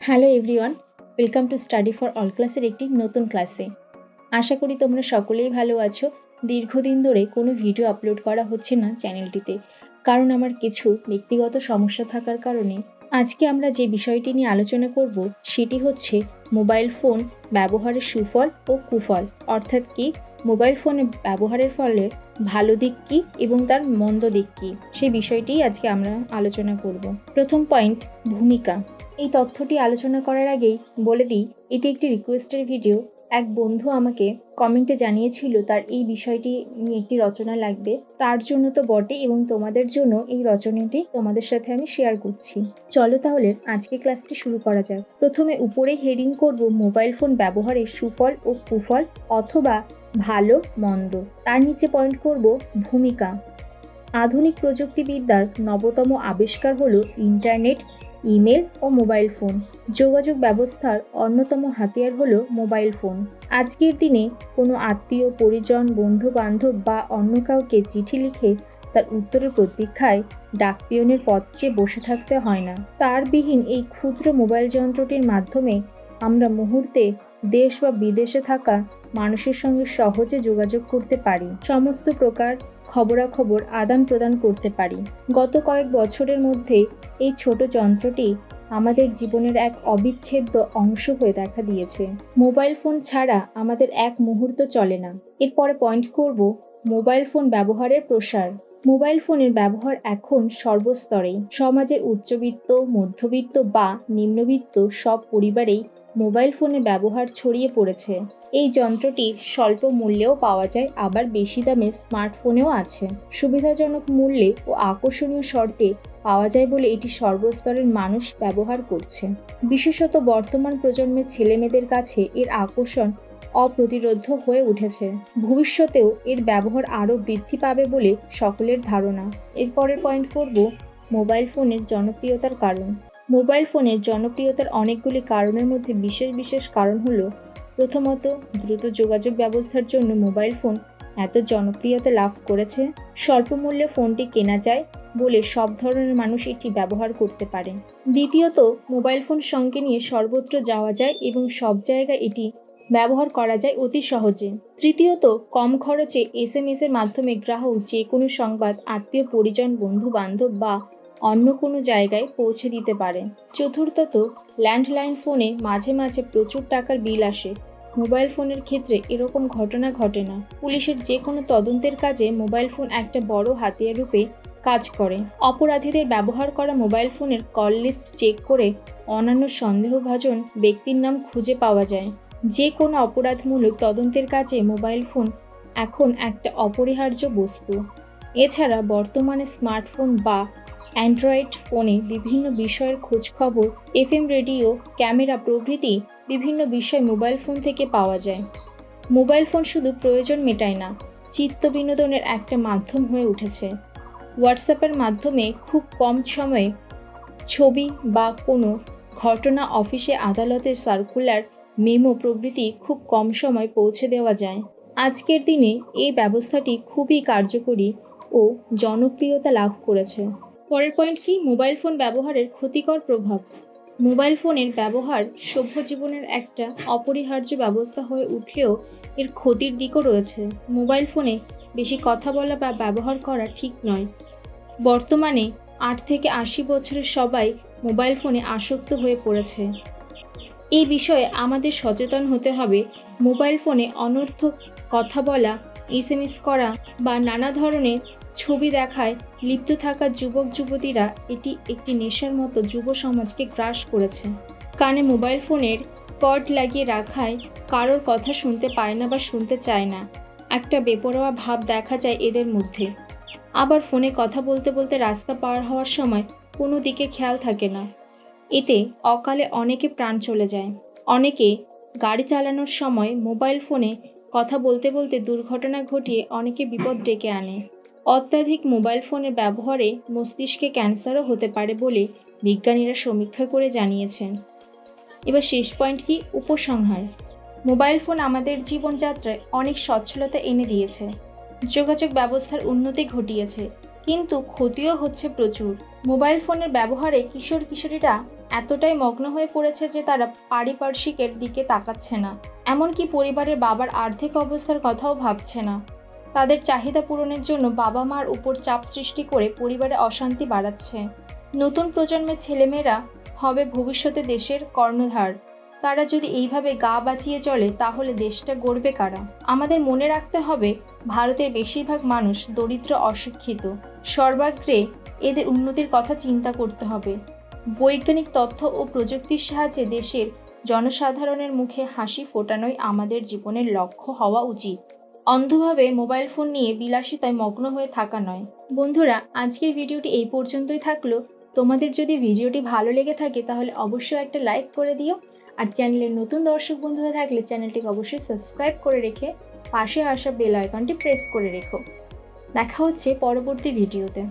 Hello everyone, welcome to study for all ক্লাসের একটি নতুন ক্লাসে। আশা করি তোমরা সকলেই ভালো আছো। দীর্ঘদিন ধরে কোনো ভিডিও আপলোড করা হচ্ছে না চ্যানেলটিতে, কারণ আমার কিছু ব্যক্তিগত সমস্যা থাকার কারণে। আজকে আমরা যে বিষয়টি নিয়ে আলোচনা করব সেটি হচ্ছে মোবাইল ফোন ব্যবহারের সুফল ও কুফল, অর্থাৎ কি মোবাইল ফোনে ব্যবহারের ফলে ভালো দিক কী এবং তার মন্দ দিক কী, সেই বিষয়টিই আজকে আমরা আলোচনা করব। প্রথম পয়েন্ট, ভূমিকা। এই তথ্যটি আলোচনা করার আগেই বলে দিই, এটি একটি রিকোয়েস্টের ভিডিও। এক বন্ধু আমাকে কমেন্টে জানিয়েছিল তার এই বিষয়টি নিয়ে একটি রচনা লাগবে, তার জন্য তো বটে এবং তোমাদের জন্য এই রচনাটি তোমাদের সাথে আমি শেয়ার করছি। চলো তাহলে আজকে ক্লাসটি শুরু করা যাক। প্রথমে উপরে হেডিং করব মোবাইল ফোন ব্যবহারের সুফল ও কুফল অথবা ভালো মন্দ। তার নিচে পয়েন্ট করব ভূমিকা। আধুনিক প্রযুক্তিবিদ্যার নবতম আবিষ্কার হলো ইন্টারনেট, ইমেল ও মোবাইল ফোন। যোগাযোগ ব্যবস্থার অন্যতম হাতিয়ার হলো মোবাইল ফোন। আজকের দিনে কোনো আত্মীয় পরিজন, বন্ধু বান্ধব বা অন্য কাউকে চিঠি লিখে তার উত্তরের প্রতীক্ষায় ডাকপিয়নের পথ চেয়ে বসে থাকতে হয় না। তারবিহীন এই ক্ষুদ্র মোবাইল যন্ত্রটির মাধ্যমে আমরা মুহূর্তে দেশ বা বিদেশে থাকা মানুষের সঙ্গে সহজে যোগাযোগ করতে পারি, সমস্ত প্রকার খবরাখবর আদান প্রদান করতে পারি। গত কয়েক বছরের মধ্যে এই ছোট যন্ত্রটি আমাদের জীবনের এক অবিচ্ছেদ্য অংশ হয়ে দেখা দিয়েছে। মোবাইল ফোন ছাড়া আমাদের এক মুহূর্ত চলে না। এরপরে পয়েন্ট করব মোবাইল ফোন ব্যবহারের প্রসার। মোবাইল ফোনের ব্যবহার এখন সর্বস্তরেই। সমাজের উচ্চবিত্ত, মধ্যবিত্ত বা নিম্নবিত্ত সব পরিবারেই মোবাইল ফোনের ব্যবহার ছড়িয়ে পড়েছে। এই যন্ত্রটি স্বল্প মূল্যেও পাওয়া যায়, আবার বেশি দামে স্মার্টফোনেও আছে। সুবিধাজনক মূল্যে ও আকর্ষণীয় শর্তে পাওয়া যায় বলে এটি সর্বস্তরের মানুষ ব্যবহার করছে। বিশেষত বর্তমান প্রজন্মের ছেলেমেয়েদের কাছে এর আকর্ষণ অপ্রতিরোধ্য হয়ে উঠেছে। ভবিষ্যতেও এর ব্যবহার আরও বৃদ্ধি পাবে বলে সকলের ধারণা। এরপরের পয়েন্ট করব মোবাইল ফোনের জনপ্রিয়তার কারণ। মোবাইল ফোনের জনপ্রিয়তার অনেকগুলি কারণের মধ্যে বিশেষ কারণ হলো, প্রথমত, দ্রুত যোগাযোগ ব্যবস্থার জন্য মোবাইল ফোন এত জনপ্রিয়তা লাভ করেছে। স্বল্প মূল্যে ফোনটি কেনা যায় বলে সব ধরনের মানুষ এটি ব্যবহার করতে পারে। দ্বিতীয়ত, মোবাইল ফোন সঙ্গে নিয়ে সর্বত্র যাওয়া যায় এবং সব জায়গায় এটি ব্যবহার করা যায় অতি সহজে। তৃতীয়ত, কম খরচে SMS এর মাধ্যমে গ্রাহক যে কোনো সংবাদ আত্মীয় পরিজন, বন্ধু বান্ধব বা অন্য কোনো জায়গায় পৌঁছে দিতে পারে। চতুর্থত, ল্যান্ডলাইন ফোনে মাঝে মাঝে প্রচুর টাকার বিল আসে। মোবাইল ফোনের ক্ষেত্রে এরকম ঘটনা ঘটে না। পুলিশের যে কোনো তদন্তের কাজে মোবাইল ফোন একটা বড় হাতিয়ার রূপে কাজ করে। অপরাধীদের ব্যবহার করা মোবাইল ফোনের কল লিস্ট চেক করে অন্যান্য সন্দেহভাজন ব্যক্তির নাম খুঁজে পাওয়া যায়। যে কোনো অপরাধমূলক তদন্তের কাজে মোবাইল ফোন এখন একটা অপরিহার্য বস্তু। এছাড়া বর্তমানে স্মার্টফোন বা অ্যান্ড্রয়েড ফোনে বিভিন্ন বিষয়ের খোঁজখবর, FM রেডিও, ক্যামেরা প্রভৃতি বিভিন্ন বিষয় মোবাইল ফোন থেকে পাওয়া যায়। মোবাইল ফোন শুধু প্রয়োজন মেটায় না, চিত্ত বিনোদনের একটা মাধ্যম হয়ে উঠেছে। হোয়াটসঅ্যাপের মাধ্যমে খুব কম সময়ে ছবি বা কোনো ঘটনা অফিসে, আদালতে, সার্কুলার, মেমো প্রভৃতি খুব কম সময় পৌঁছে দেওয়া যায়। আজকের দিনে এই ব্যবস্থাটি খুবই কার্যকরী ও জনপ্রিয়তা লাভ করেছে। পরের পয়েন্ট কি, মোবাইল ফোন ব্যবহারের ক্ষতিকর প্রভাব। মোবাইল ফোনের ব্যবহার সভ্য জীবনের একটা অপরিহার্য ব্যবস্থা হয়ে উঠলেও এর ক্ষতির দিকও রয়েছে। মোবাইল ফোনে বেশি কথা বলা বা ব্যবহার করা ঠিক নয়। বর্তমানে 8 থেকে 80 বছরের সবাই মোবাইল ফোনে আসক্ত হয়ে পড়েছে। এই বিষয়ে আমাদের সচেতন হতে হবে। মোবাইল ফোনে অনর্থক কথা বলা, SMS করা বা নানা ধরনের ছবি দেখায় লিপ্ত থাকা যুবক যুবতীরা এটি একটি নেশার মতো যুব সমাজকে গ্রাস করেছে। কানে মোবাইল ফোনের কর্ড লাগিয়ে রাখায় কারোর কথা শুনতে পায় না বা শুনতে চায় না, একটা বেপরোয়া ভাব দেখা যায় এদের মধ্যে। আবার ফোনে কথা বলতে বলতে রাস্তা পার হওয়ার সময় কোনো দিকে খেয়াল থাকে না। এতে অকালে অনেকে প্রাণ চলে যায়। অনেকে গাড়ি চালানোর সময় মোবাইল ফোনে কথা বলতে বলতে দুর্ঘটনা ঘটিয়ে অনেকে বিপদ ডেকে আনে। অত্যাধিক মোবাইল ফোনের ব্যবহারে মস্তিষ্কে ক্যান্সারও হতে পারে বলে বিজ্ঞানীরা সমীক্ষা করে জানিয়েছেন। এবার শেষ পয়েন্ট কি, উপসংহার। মোবাইল ফোন আমাদের জীবনযাত্রায় অনেক সচ্ছলতা এনে দিয়েছে, যোগাযোগ ব্যবস্থার উন্নতি ঘটিয়েছে, কিন্তু ক্ষতিও হচ্ছে প্রচুর। মোবাইল ফোনের ব্যবহারে কিশোর কিশোরীরা এতটাই মগ্ন হয়ে পড়েছে যে তারা পারিপার্শ্বিকের দিকে তাকাচ্ছে না, এমনকি পরিবারের বাবার আর্থিক অবস্থার কথাও ভাবছে না। তাদের চাহিদা পূরণের জন্য বাবা মার উপর চাপ সৃষ্টি করে পরিবারে অশান্তি বাড়াচ্ছে। নতুন প্রজন্মের ছেলেমেয়েরা হবে ভবিষ্যতে দেশের কর্ণধার। তারা যদি এইভাবে গা বাঁচিয়ে চলে তাহলে দেশটা গড়বে কারা? আমাদের মনে রাখতে হবে, ভারতের বেশিরভাগ মানুষ দরিদ্র, অশিক্ষিত। সর্বাগ্রে এদের উন্নতির কথা চিন্তা করতে হবে। বৈজ্ঞানিক তথ্য ও প্রযুক্তির সাহায্যে দেশের জনসাধারণের মুখে হাসি ফোটানোই আমাদের জীবনের লক্ষ্য হওয়া উচিত। অন্ধভাবে মোবাইল ফোন নিয়ে বিলাসিতায় মগ্ন হয়ে থাকা নয়। বন্ধুরা, আজকের ভিডিওটি এই পর্যন্তই থাকলো। তোমাদের যদি ভিডিওটি ভালো লেগে থাকে তাহলে অবশ্যই একটা লাইক করে দিও, আর চ্যানেলের নতুন দর্শক বন্ধু হয়ে থাকলে চ্যানেলটিকে অবশ্যই সাবস্ক্রাইব করে রেখে পাশে আসা বেল আইকনটি প্রেস করে রেখো। দেখা হচ্ছে পরবর্তী ভিডিওতে।